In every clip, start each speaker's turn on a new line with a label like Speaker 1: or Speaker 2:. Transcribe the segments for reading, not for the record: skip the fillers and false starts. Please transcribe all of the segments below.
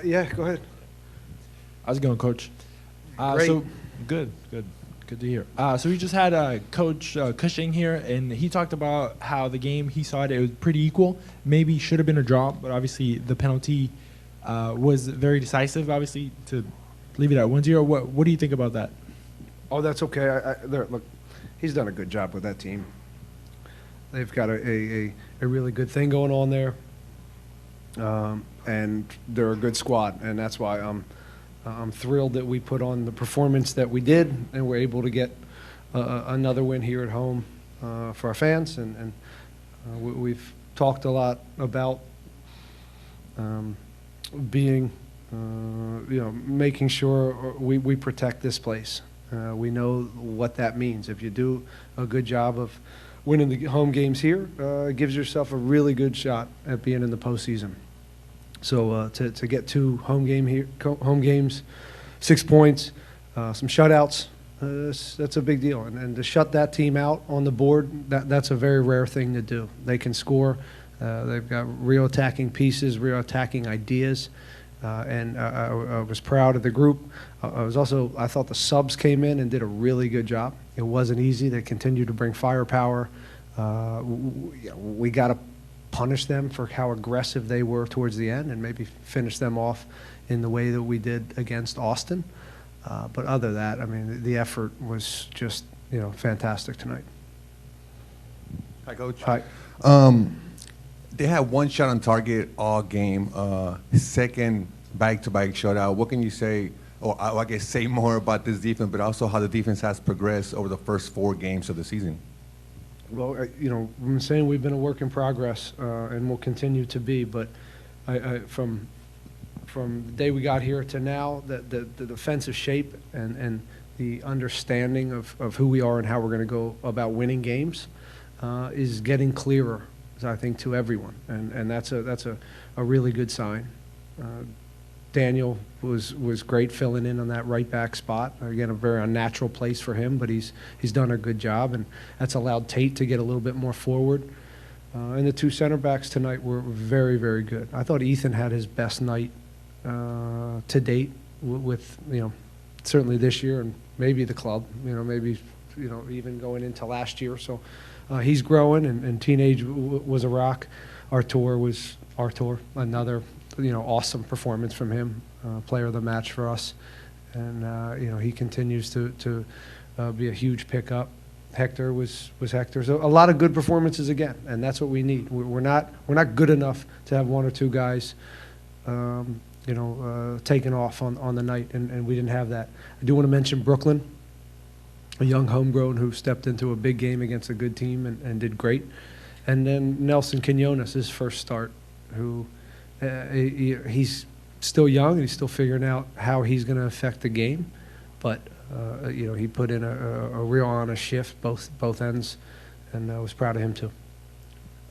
Speaker 1: Yeah, go ahead.
Speaker 2: How's it going, Coach?
Speaker 1: Great.
Speaker 2: So good to hear. So we just had Coach Cushing here, and he talked about how the game, he saw it was pretty equal. Maybe should have been a draw, but obviously the penalty was very decisive, obviously, to leave it at 1-0. What do you think about that?
Speaker 1: Oh, that's okay. Look, he's done a good job with that team. They've got a really good thing going on there, and they're a good squad, and that's why I'm thrilled that we put on the performance that we did, and we're able to get another win here at home for our fans. And we've talked a lot about being, making sure we protect this place. We know what that means. If you do a good job of winning the home games here, it gives yourself a really good shot at being in the postseason. So to get 2 home games, 6 points, some shutouts, that's a big deal. And to shut that team out on the board, that's a very rare thing to do. They can score. They've got real attacking pieces, real attacking ideas. And I was proud of the group. I thought the subs came in and did a really good job. It wasn't easy. They continued to bring firepower. We got to punish them for how aggressive they were towards the end and maybe finish them off in the way that we did against Austin. But other than that, I mean, the effort was just, fantastic tonight.
Speaker 3: Hi, Coach.
Speaker 1: Hi.
Speaker 3: They had 1 shot on target all game, second back-to-back shutout. What can you say, or I guess say more about this defense, but also how the defense has progressed over the first 4 games of the season?
Speaker 1: Well, I'm saying we've been a work in progress, and will continue to be. But from the day we got here to now, the defensive shape and the understanding of who we are and how we're going to go about winning games is getting clearer, I think, to everyone, and that's a really good sign. Daniel was great filling in on that right back spot. Again, a very unnatural place for him, but he's done a good job, and that's allowed Tate to get a little bit more forward. And the 2 center backs tonight were very, very good. I thought Ethan had his best night to date with certainly this year and maybe the club. Maybe even going into last year. So he's growing, and teenage was a rock. Artur was another. Awesome performance from him, player of the match for us, and he continues to be a huge pickup. Hector was Hector. So a lot of good performances again, and that's what we need. We're not good enough to have 1 or 2 guys, taken off on the night, and we didn't have that. I do want to mention Brooklyn, a young homegrown who stepped into a big game against a good team and did great, and then Nelson Quinones, his first start, who. He's still young and he's still figuring out how he's going to affect the game, but he put in a real honest shift both ends, and I was proud of him too.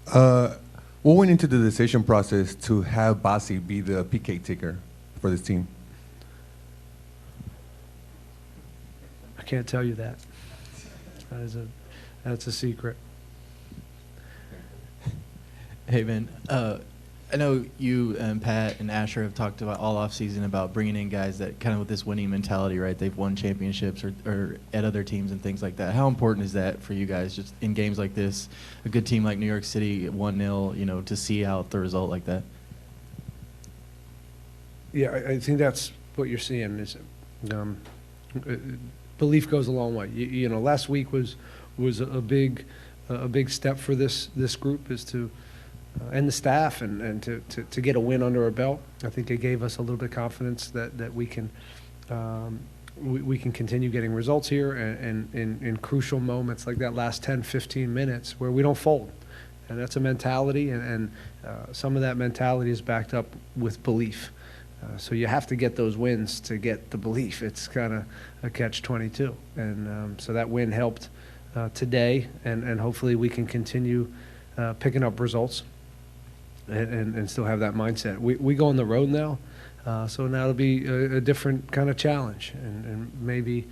Speaker 3: What went into the decision process to have Bassi be the PK taker for this team?
Speaker 1: I can't tell you that. That's a secret.
Speaker 4: Hey, man. I know you and Pat and Asher have talked about all offseason about bringing in guys that kind of with this winning mentality, right? They've won championships or at other teams and things like that. How important is that for you guys just in games like this, a good team like New York City, 1-0, to see out the result like that?
Speaker 1: Yeah, I think that's what you're seeing is belief goes a long way. Last week was a big step for this group is to and the staff and to get a win under our belt. I think it gave us a little bit of confidence that we can we can continue getting results here and in crucial moments like that last 10, 15 minutes where we don't fold. And that's a mentality, and some of that mentality is backed up with belief. So you have to get those wins to get the belief. It's kind of a catch-22. And so that win helped today, and hopefully we can continue picking up results and still have that mindset. We go on the road now, so now it'll be a different kind of challenge and maybe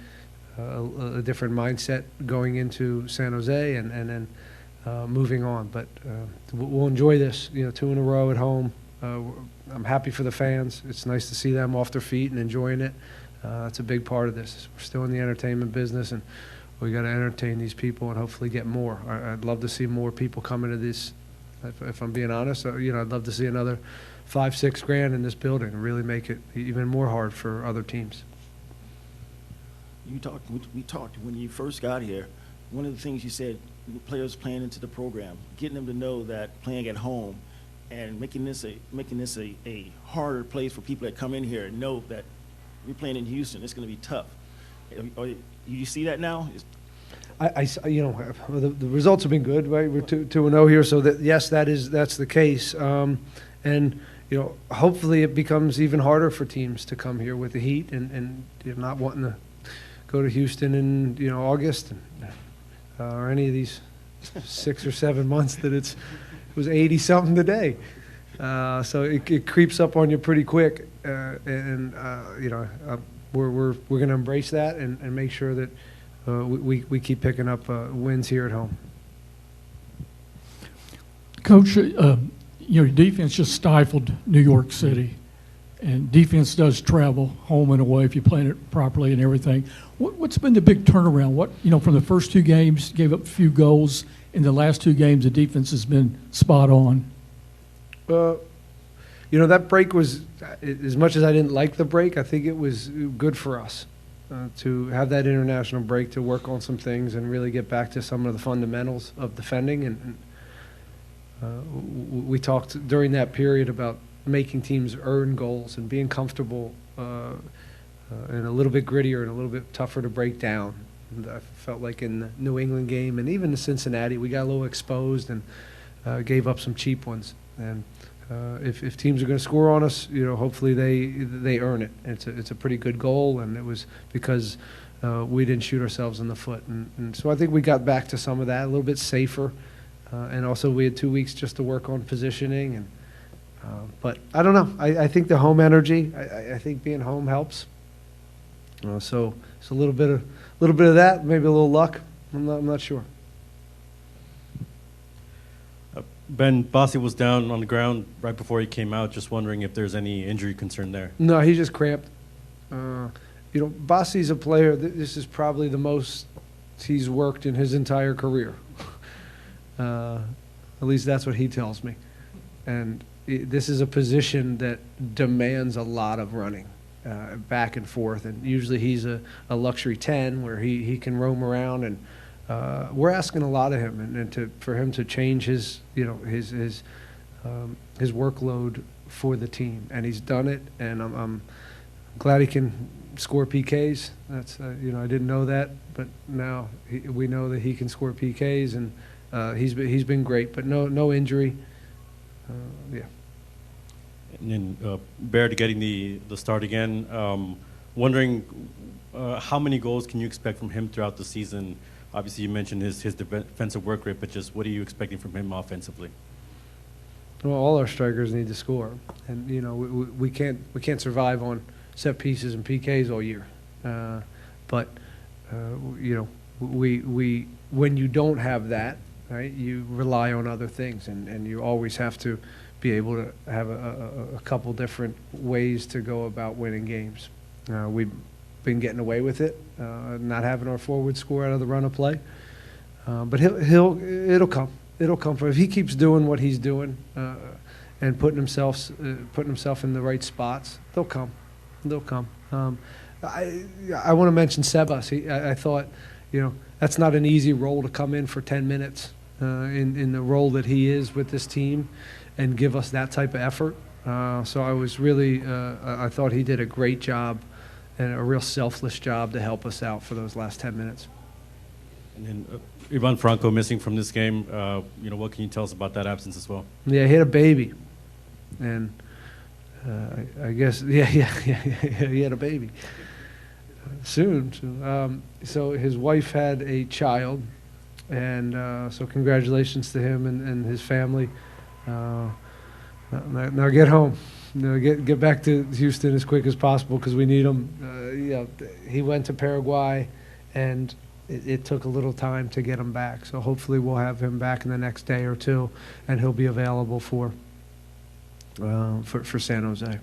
Speaker 1: a different mindset going into San Jose and then moving on. But we'll enjoy this, 2 in a row at home. I'm happy for the fans. It's nice to see them off their feet and enjoying it. That's a big part of this. We're still in the entertainment business, and we got to entertain these people and hopefully get more. I'd love to see more people come into this. If I'm being honest, you know, I'd love to see another $5-6 grand in this building and really make it even more hard for other teams.
Speaker 5: We talked when you first got here. One of the things you said, the players playing into the program, getting them to know that playing at home, and making this a harder place for people that come in here and know that we're playing in Houston. It's going to be tough. You see that now?
Speaker 1: You know, the results have been good, right? We're 2-0 here, so that that's the case. And you know, hopefully it becomes even harder for teams to come here with the heat and you're not wanting to go to Houston in, you know, August or any of these 6 or 7 months that it was 80 something today. So it creeps up on you pretty quick, and you know, we're going to embrace that and make sure that we keep picking up wins here at home.
Speaker 6: Coach, your defense just stifled New York City, and defense does travel home and away if you plan it properly and everything. What's been the big turnaround? What, you know, from the first 2 games, gave up a few goals. In the last 2 games, the defense has been spot on.
Speaker 1: You know, that break was, as much as I didn't like the break, I think it was good for us to have that international break to work on some things and really get back to some of the fundamentals of defending. And we talked during that period about making teams earn goals and being comfortable and a little bit grittier and a little bit tougher to break down. And I felt like in the New England game and even the Cincinnati, we got a little exposed and gave up some cheap ones. And if teams are going to score on us, you know, hopefully they earn it. It's a pretty good goal, and it was because we didn't shoot ourselves in the foot. And so I think we got back to some of that, a little bit safer. And also we had 2 weeks just to work on positioning. And but I don't know. I think the home energy, I think being home helps. So it's a little bit of that, maybe a little luck. I'm not sure.
Speaker 7: Ben, Bossi was down on the ground right before he came out. Just wondering if there's any injury concern there.
Speaker 1: No, he just cramped. You know, Bossi's a player. This is probably the most he's worked in his entire career. At least that's what he tells me. And this is a position that demands a lot of running back and forth. And usually he's a luxury 10 where he can roam around, and we're asking a lot of him, and for him to change his, you know, his workload for the team, and he's done it. And I'm glad he can score PKs. That's you know, I didn't know that, but now we know that he can score PKs, and he's been great. But no injury. Yeah.
Speaker 7: And then Baird getting the start again. Wondering how many goals can you expect from him throughout the season? Obviously, you mentioned his defensive work rate, but just what are you expecting from him offensively?
Speaker 1: Well, all our strikers need to score, and you know we can't survive on set pieces and PKs all year. But you know, we when you don't have that, right, you rely on other things, and you always have to be able to have a couple different ways to go about winning games. We've been getting away with it, not having our forward score out of the run of play. But it'll come. It'll come from, if he keeps doing what he's doing and putting himself in the right spots, they'll come. They'll come. I want to mention Sebas. I thought, you know, that's not an easy role to come in for 10 minutes in the role that he is with this team and give us that type of effort. So I was really, I thought he did a great job and a real selfless job to help us out for those last 10 minutes.
Speaker 7: And then Ivan Franco missing from this game. You know, what can you tell us about that absence as well?
Speaker 1: Yeah, he had a baby, and I guess he had a baby soon. So his wife had a child, and so congratulations to him and his family. Now get home. You know, get back to Houston as quick as possible because we need him. You know, he went to Paraguay, and it took a little time to get him back. So hopefully we'll have him back in the next day or two, and he'll be available for for San Jose.